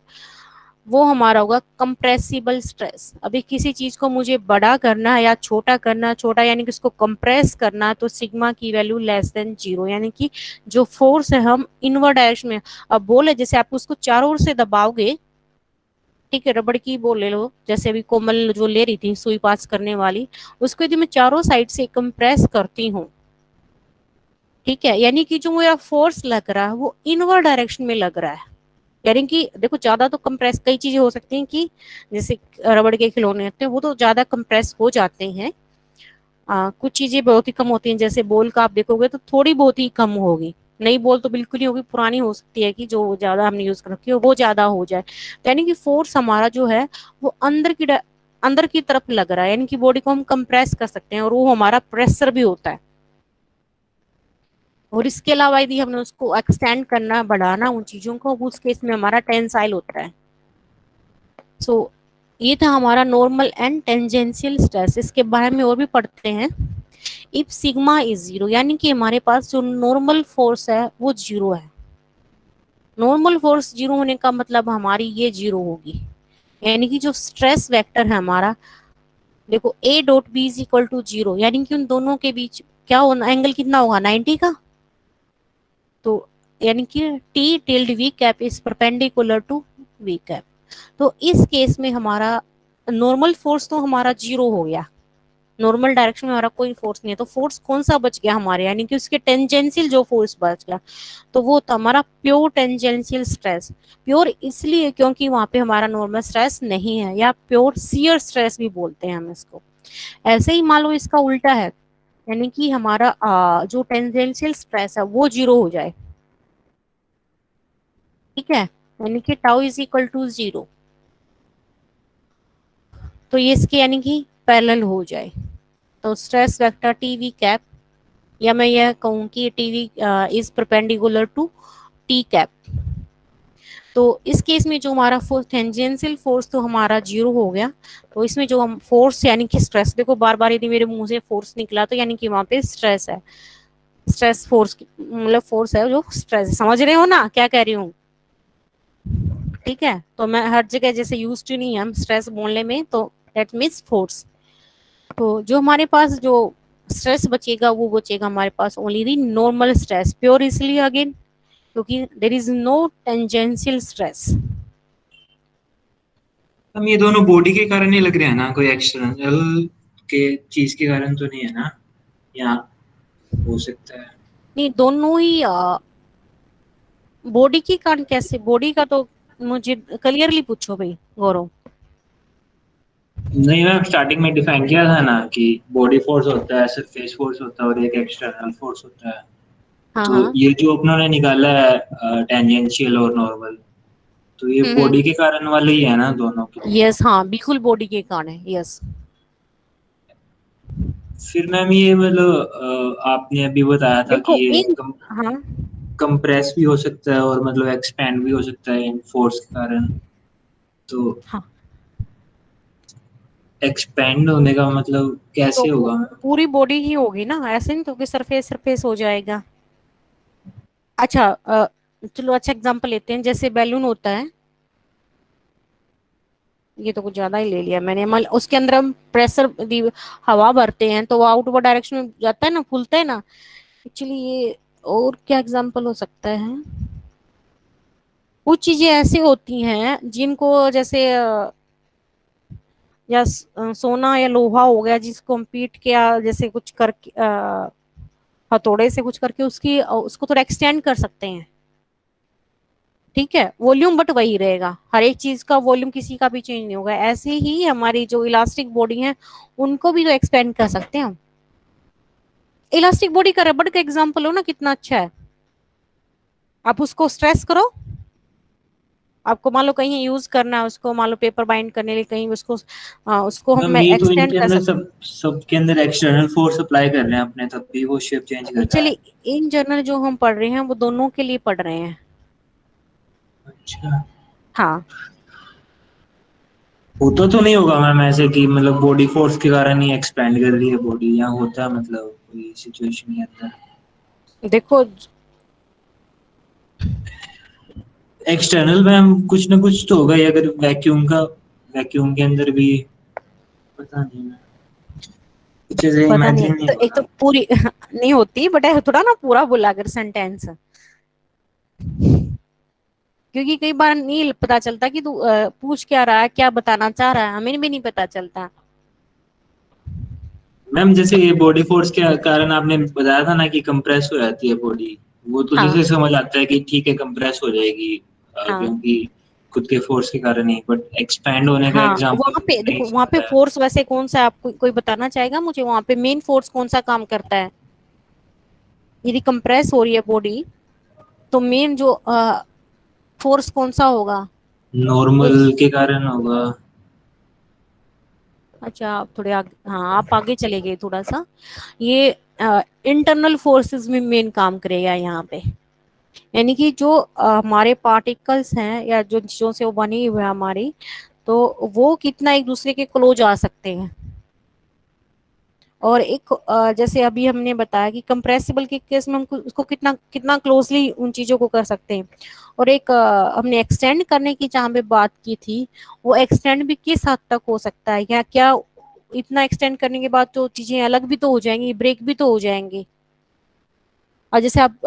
वो हमारा होगा कंप्रेसिबल स्ट्रेस। अभी किसी चीज को मुझे बड़ा करना है या छोटा करना, छोटा यानी कि उसको कंप्रेस करना, तो सिग्मा की वैल्यू लेस देन 0, यानी कि जो फोर्स है हम इनवर्ड डायरेक्शन में। अब बोले जैसे आप उसको चारों ओर से दबाओगे, ठीक है, रबड़ की बोल ले लो, जैसे अभी कोमल जो ले रही थी सुई पास करने वाली, उसको यदि मैं चारों साइड से कंप्रेस करती हूँ, ठीक है, यानी कि जो मेरा फोर्स लग रहा है वो इनवर्ड डायरेक्शन में लग रहा है। यानी कि देखो ज्यादा तो कंप्रेस, कई चीजें हो सकती हैं कि जैसे रबड़ के खिलौने होते हैं वो तो ज्यादा कंप्रेस हो जाते हैं, कुछ चीजें बहुत ही कम होती हैं, जैसे बॉल का आप देखोगे तो थोड़ी बहुत ही कम होगी, नई बॉल तो बिल्कुल ही होगी, पुरानी हो सकती है कि जो ज्यादा हमने यूज कर रखी है वो ज्यादा हो जाए। तो यानी कि फोर्स हमारा जो है वो अंदर की तरफ लग रहा है, यानी कि बॉडी को हम कंप्रेस कर सकते हैं, और वो हमारा प्रेशर भी होता है। और इसके अलावा यदि हमने उसको एक्सटेंड करना, बढ़ाना उन चीजों को, उस केस में हमारा टेंसाइल होता है। सो ये था हमारा नॉर्मल एंड टेंजेंशियल स्ट्रेस। इसके बारे में और भी पढ़ते हैं। इफ सिग्मा इज 0, यानी कि हमारे पास जो नॉर्मल फोर्स है वो 0 है। नॉर्मल फोर्स 0 होने का मतलब हमारी ये 0 होगी, यानी कि जो स्ट्रेस वेक्टर है हमारा, देखो A dot B is equal to 0, यानी कि उन दोनों के बीच क्या होना, एंगल कितना होगा, 90 का। तो यानी कि T tilde we cap is perpendicular to V cap. तो इस केस में हमारा नॉर्मल फोर्स तो हमारा 0 हो गया, नॉर्मल डायरेक्शन में हमारा कोई फोर्स नहीं है, तो फोर्स कौन सा बच गया हमारे, यानी कि उसके टेंजेंशियल जो फोर्स बच गया, तो वो था हमारा प्योर टेंजेंशियल स्ट्रेस। प्योर इसलिए क्योंकि वहां पे हमारा नॉर्मल स्ट्रेस नहीं है, या प्योर शियर स्ट्रेस भी बोलते हैं हम इसको। ऐसे ही मान लो इसका उल्टा है, यानी कि हमारा जो टेंजेंशियल स्ट्रेस है वो 0 हो जाए, ठीक है, यानी कि टाउ इज इक्वल टू 0। तो ये इसके यानी कि पैरेलल हो जाए, तो stress vector T V cap, या मैं यह कहूँ कि T V is perpendicular to T cap. तो इस केस में जो हमारा फोर्स टेंजेंशियल फोर्स तो हमारा 0 हो गया। तो इसमें जो हम फोर्स यानी कि स्ट्रेस, देखो बार बार यदि मेरे मुंह से फोर्स निकला तो यानी कि वहां पे स्ट्रेस है। स्ट्रेस फोर्स मतलब फोर्स है जो स्ट्रेस, समझ रहे हो ना क्या कह रही हूँ? ठीक है, तो मैं हर जगह जैसे यूज टू नहीं है हम स्ट्रेस बोलने में, तो दैट मीन्स फोर्स। तो जो हमारे पास जो स्ट्रेस बचेगा वो बचेगा हमारे पास only the normal stress, pure इसलिए अगेन क्योंकि there is no tangential stress. हम ये दोनों बॉडी के कारण ही लग रहे हैं ना, कोई एक्सटर्नल के चीज के कारण तो नहीं है ना, या हो सकता है? नहीं, दोनों ही बॉडी के कारण कैसे? बॉडी का तो मुझे क्लियरली पूछो भाई गौरव। नहीं, मैं स्टार्टिंग में डिफाइन किया था ना कि बॉडी फोर्स होता है, सरफेस फोर्स होता है और एक एक्सटर्नल फोर्स होता है। हाँ तो हाँ। ये जो अपनों ने निकाला है टेंजेंशियल और नॉर्मल, तो ये हम्म। बॉडी के कारण वाले ही है ना दोनों के दोनों? यस, हाँ बिल्कुल बॉडी के कारण है, यस। फिर मैम ये मतलब आपने अभी बताया था कि देखो ये इन, हाँ कंप्रेस भी हो सकता है और मतलब एक्सपैंड भी हो सकता है इन फोर्स के कारण। तो हाँ, एक्सपैंड होने का मतलब तो कैसे होगा? पूरी बॉडी ही होगी ना, ऐसे नहीं तो कि सरफेस सरफेस हो जाएगा। अच्छा चलो अच्छा एग्जांपल लेते हैं, जैसे बैलून होता है, ये तो कुछ ज्यादा ही ले लिया मैंने, उसके अंदर हम प्रेशर हवा भरते हैं तो वो आउटवर्ड डायरेक्शन में जाता है ना, फूलता है ना। एक्चुअली ये और क्या एग्जांपल हो सकता है? कुछ चीजें ऐसी होती हैं जिनको जैसे सोना या लोहा हो गया, जिसको हम पीट के या जैसे कुछ करके हथौड़े से कुछ करके उसकी उसको थोड़ा एक्सटेंड कर सकते हैं। ठीक है, वॉल्यूम बट वही रहेगा, हर एक चीज का वॉल्यूम किसी का भी चेंज नहीं होगा। ऐसे ही हमारी जो इलास्टिक बॉडी है उनको भी तो एक्सपेंड कर सकते हैं हम। इलास्टिक बॉडी का रबड़ का एग्जांपल हो ना, कितना अच्छा है। आप उसको स्ट्रेस करो, आपको मान लो कहीं यूज करना है उसको, मान लो पेपर बाइंड करने के लिए कहीं उसको उसको हम मैम ये तो एक्सटेंड इनके कर अंदर सकते सब सबके अंदर एक्सटर्नल फोर्स अप्लाई कर रहे हैं अपने, तब भी वो शेप चेंज हैं। कर रहा है। चलिए, इन जनरल जो हम पढ़ रहे हैं वो दोनों के लिए पढ़ रहे हैं। अच्छा, हाँ, होता तो नहीं होगा मैम ऐसे कि मतलब बॉडी फोर्स के कारण ही एक्सपैंड कर रही है बॉडी, या होता है मतलब कोई सिचुएशन के अंदर? देखो एक्सटर्नल मैम कुछ ना कुछ तो होगा ही, अगर वैक्यूम का, वैक्यूम के अंदर भी पता नहीं मैम, कुछ ऐसे पता नहीं, इमेजिन नहीं तो हो एक तो रहा। पूरी नहीं होती, बट थोड़ा ना पूरा बोला अगर सेंटेंस, क्योंकि कई बार नहीं पता चलता कि तू पूछ क्या रहा है, क्या बताना चाह रहा है, हमें भी नहीं पता चलता। मैम जैसे ये बॉडी फोर्स के कारण आपने बताया था ना कि कंप्रेस हो जाती है बॉडी, वो तो हाँ जैसे समझ आता है कि ठीक है कंप्रेस हो जाएगी हाँ क्योंकि खुद के फोर्स के कारण ही, बट एक्सपैंड होने का हाँ, एग्जांपल वहां पे नहीं देखो, वहां पे समझ आया। फोर्स वैसे कौन सा, आपको कोई बताना चाहेगा मुझे वहां पे मेन फोर्स कौन सा काम करता है? यदि कंप्रेस हो रही है बॉडी तो मेन जो फोर्स कौन सा होगा? नॉर्मल कोई, के कारण होगा। अच्छा आप थोड़े आगे, हाँ आप आगे चले गए थोड़ा सा। ये इंटरनल फोर्सेस में मेन काम करेगा यहाँ पे, यानी कि जो हमारे पार्टिकल्स हैं या जो चीजों से वो बनी हुई है हमारी, तो वो कितना एक दूसरे के क्लोज आ सकते हैं। और एक जैसे अभी हमने बताया कि कंप्रेसिबल के केस में हम उसको कितना कितना क्लोजली उन चीजों को कर सकते हैं। और एक हमने एक्सटेंड करने की जहाँ पे बात की थी, वो एक्सटेंड भी किस हद तक हो सकता है, या क्या इतना एक्सटेंड करने के बाद तो चीजें अलग भी तो हो जाएंगी, ब्रेक भी तो हो जाएंगी। और जैसे आप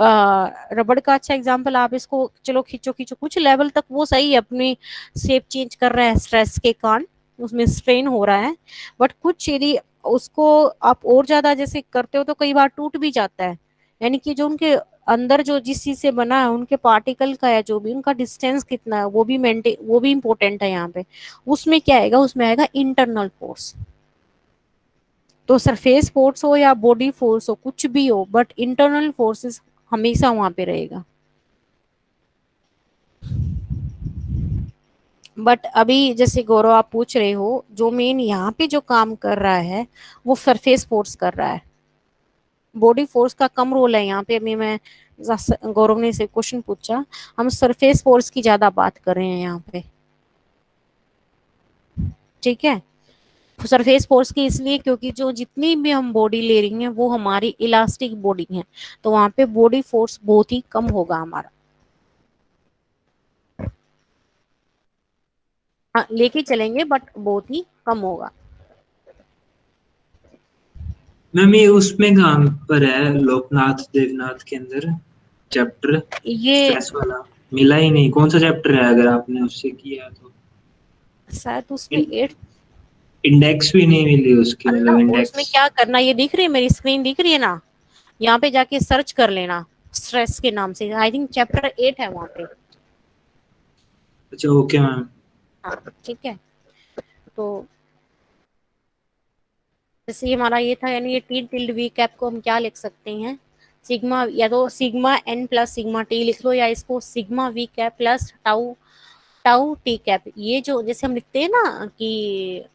रबड़ का अच्छा एग्जांपल, आप इसको चलो खींचो खींचो कुछ लेवल तक वो सही है, अपनी शेप चेंज कर रहा है स्ट्रेस के कारण, उसमें स्ट्रेन हो रहा है। बट कुछ यदि उसको आप और ज्यादा जैसे करते हो तो कई बार टूट भी जाता है। यानी कि जो उनके अंदर जो जिस चीज से बना है उनके पार्टिकल का या जो भी उनका डिस्टेंस कितना है वो भी मेंटेन, वो भी इंपॉर्टेंट है यहाँ पे। उसमें क्या आएगा? उसमें आएगा इंटरनल फोर्स। तो सरफेस फोर्स हो या बॉडी फोर्स हो कुछ भी हो, बट इंटरनल फोर्सेस हमेशा वहां पे रहेगा। बट अभी जैसे गौरव आप पूछ रहे हो, जो मेन यहाँ पे जो काम कर रहा है वो सरफेस फोर्स कर रहा है, बॉडी फोर्स का कम रोल है यहाँ पे। अभी मैं गौरव ने से क्वेश्चन पूछा, हम सरफेस फोर्स की ज्यादा बात कर रहे हैं यहाँ पे, ठीक है। सरफेस फोर्स की इसलिए क्योंकि जो जितनी भी हम बॉडी ले रही हैं वो हमारी इलास्टिक बॉडी है, तो वहां पे बॉडी फोर्स बहुत ही कम होगा हमारा। हाँ, लेके चलेंगे बट बहुत ही कम होगा। मैम ये उसमें कहाँ पर है, लोकनाथ देवनाथ के अंदर चैप्टर ये स्ट्रेस वाला मिला ही नहीं, कौन सा चैप्टर है अगर आपने उससे किया तो? शायद उसमें 8। इंडेक्स भी नहीं मिली उसकी, अल्लाह, मतलब और उसमें इंडेक्स। क्या करना, ये दिख रही है मेरी स्क्रीन, दिख रही है ना, यहाँ पे जाके सर्च कर लेना स्ट्रेस के नाम से, आई थिंक चैप्टर 8 है वहां पे। अच्छा ओके मैम। हाँ ठीक है। तो जैसे ये हमारा ये था, यानी ये टी टिल्ड वी कैप को हम क्या लिख सकते हैं, सिग्मा, या तो sigma N plus sigma T लिख लो, या इसको sigma V cap plus tau tau T cap. ये जो जैसे हम लिखते हैं ना कि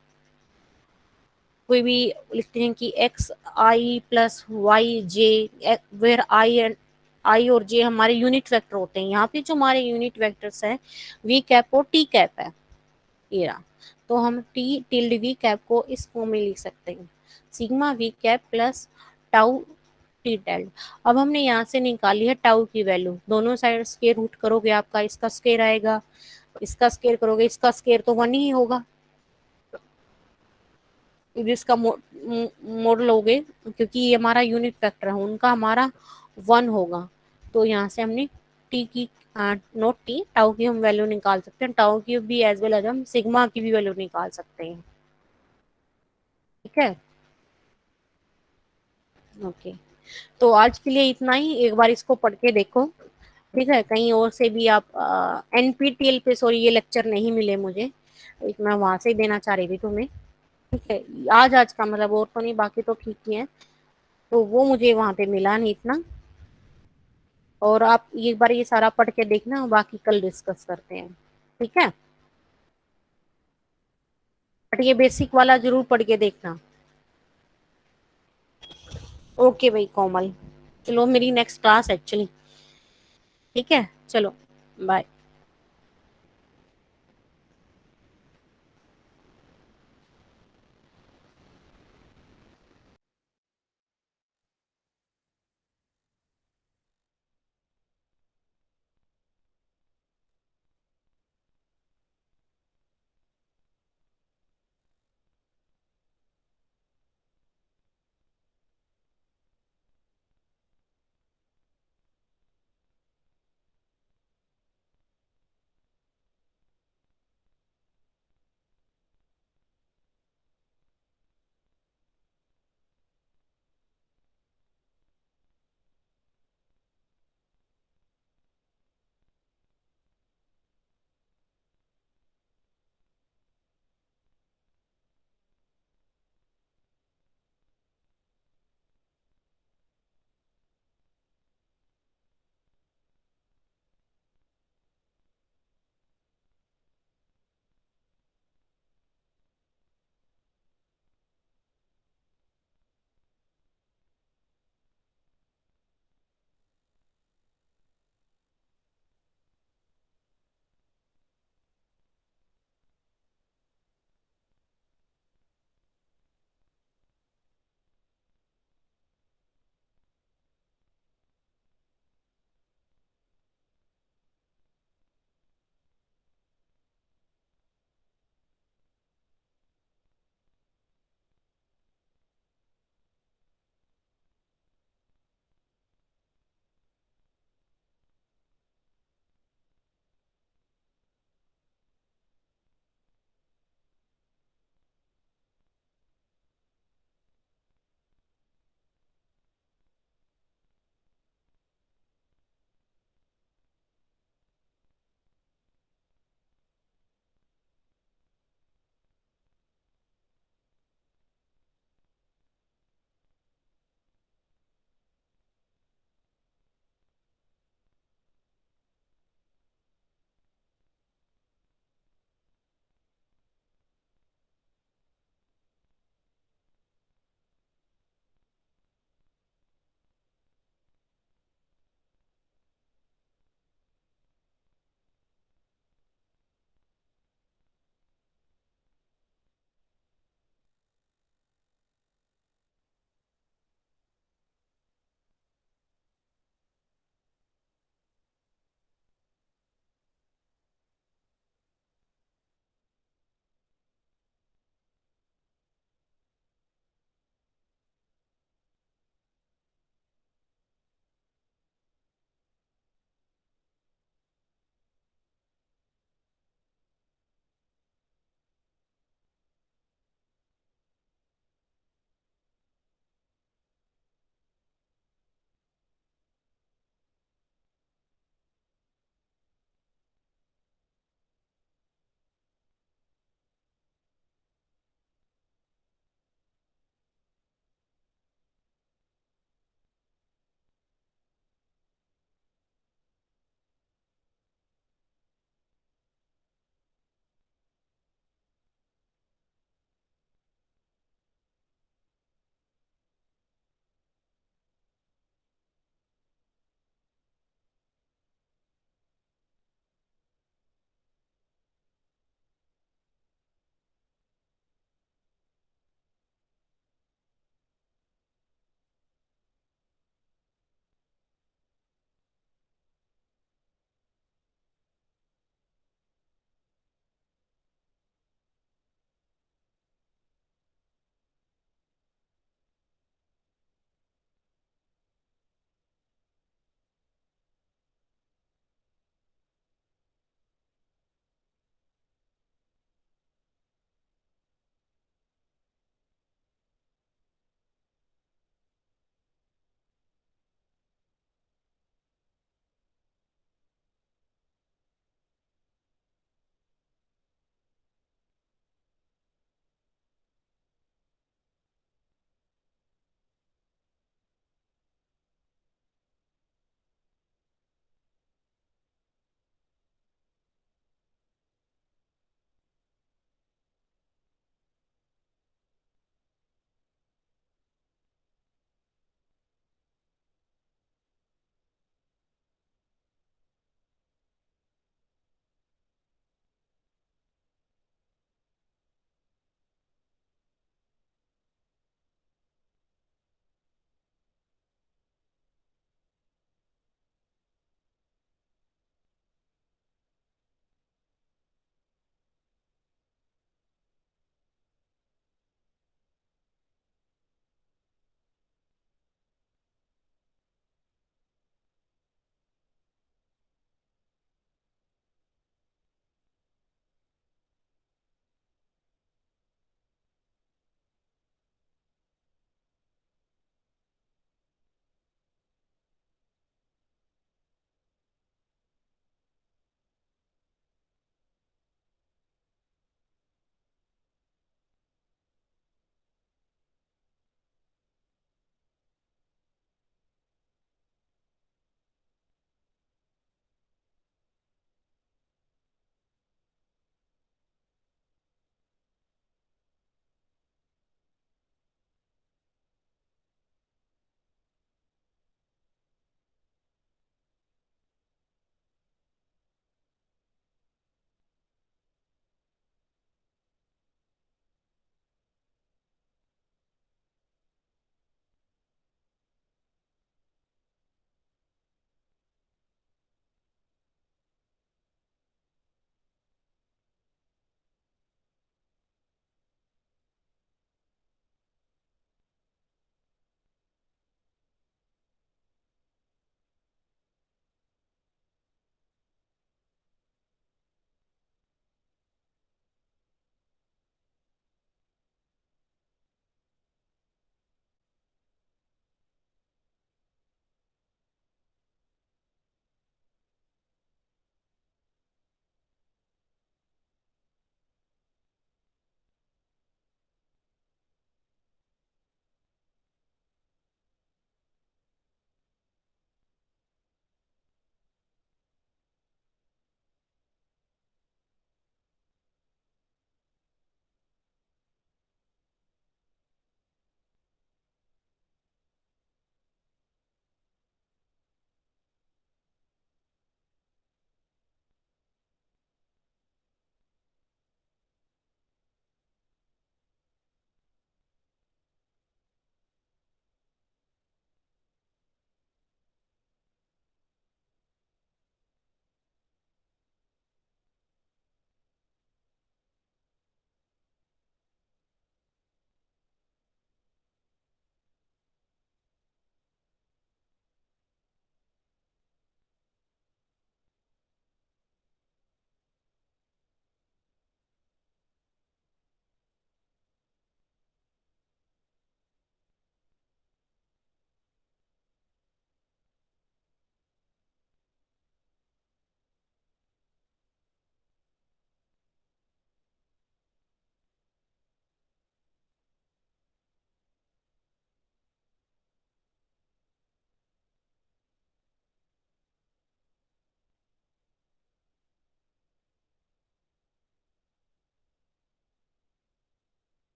कोई भी लिखते हैं कि X I plus Y J, where I and I और जे हमारे यूनिट वेक्टर होते हैं, यहाँ पे जो हमारे यूनिट वेक्टर्स हैं वी कैप और टी कैप है ये रहा। तो हम टी टिल्ड वी कैप को इस फॉर्म में लिख सकते हैं, sigma V cap plus tau T tailed. अब हमने यहाँ से निकाली है टाउ की वैल्यू, दोनों साइड स्केयर रूट करोगे आपका इसका स्केयर आएगा, इसका स्केयर करोगे इसका स्केयर तो 1 ही होगा, इसका मोड लोगे क्योंकि ये हमारा यूनिट वेक्टर है, उनका हमारा 1 होगा। तो यहाँ से हमने टी की नोट टी टाउ की हम वैल्यू निकाल सकते हैं, टाउ की भी एज वेल एज हम सिग्मा की भी वैल्यू निकाल सकते हैं, ठीक है। ओके, तो आज के लिए इतना ही, एक बार इसको पढ़ के देखो, ठीक है। कहीं और से भी आप एनपीटीएल पे, सॉरी ये लेक्चर नहीं मिले मुझे, एक मैं वहां से ही देना चाह रही थी तुम्हें, ठीक है। आज आज का मतलब, और तो नहीं, बाकी तो ठीक ही है, तो वो मुझे वहां पे मिला नहीं इतना। और आप एक बार ये सारा पढ़ के देखना, बाकी कल डिस्कस करते हैं, ठीक है। बट ये बेसिक वाला जरूर पढ़ के देखना। ओके भाई कोमल, चलो मेरी नेक्स्ट क्लास एक्चुअली, ठीक है, चलो बाय।